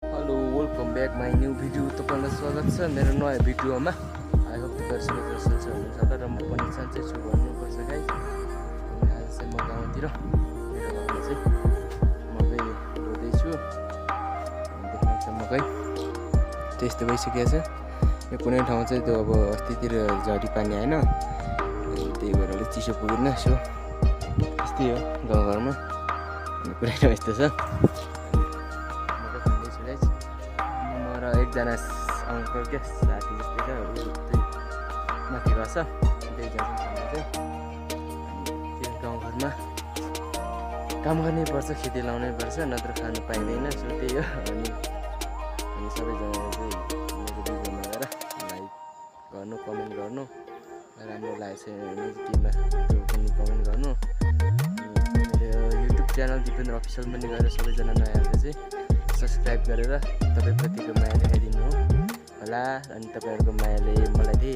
Hello welcome back my new video तपाईँलाई स्वागत छ मेरो नयाँ भिडियोमा। आई होप तपाईँहरू सबै छ र म पनि सन्चै छु भन्नुपर्छ गाइस। आज चाहिँ म गाउँतिर मेरो घरमा चाहिँ मकै रोप्दैछु। देख्नुहुन्छ मकै त्यस्तो भइसकेको छ। यो कुनै ठाउँ चाहिँ त्यो अब अस्तितिर झरी पानी आएन, त्यही भएर अलिक चिसो पुगेन। सो त्यस्तै हो गाउँघरमा, कुनै ठाउँ यस्तो छ। एकजना अङ्कल क्या साथी जस्तै छ, ऊ चाहिँ माथि बस्छ, दुईजनासँग चाहिँ त्यो गाउँघरमा काम गर्नै पर्छ, खेती लाउनै पर्छ, नत्र खानु पाइँदैन। सो त्यही हो। अनि हामी सबैजनाले चाहिँ मेरो भिडियोमा गएर लाइक गर्नु, कमेन्ट गर्नु, राम्रो लागेको छ भने केमा त्यो पनि कमेन्ट गर्नु। मेरो युट्युब च्यानल दिपेन्द्र अफिसियल पनि गएर सबैजना नयाँले चाहिँ सब्सक्राइब गरेर तपाईँप्रतिको माया देखाइदिनु होला। अनि तपाईँहरूको मायाले मलाई धेरै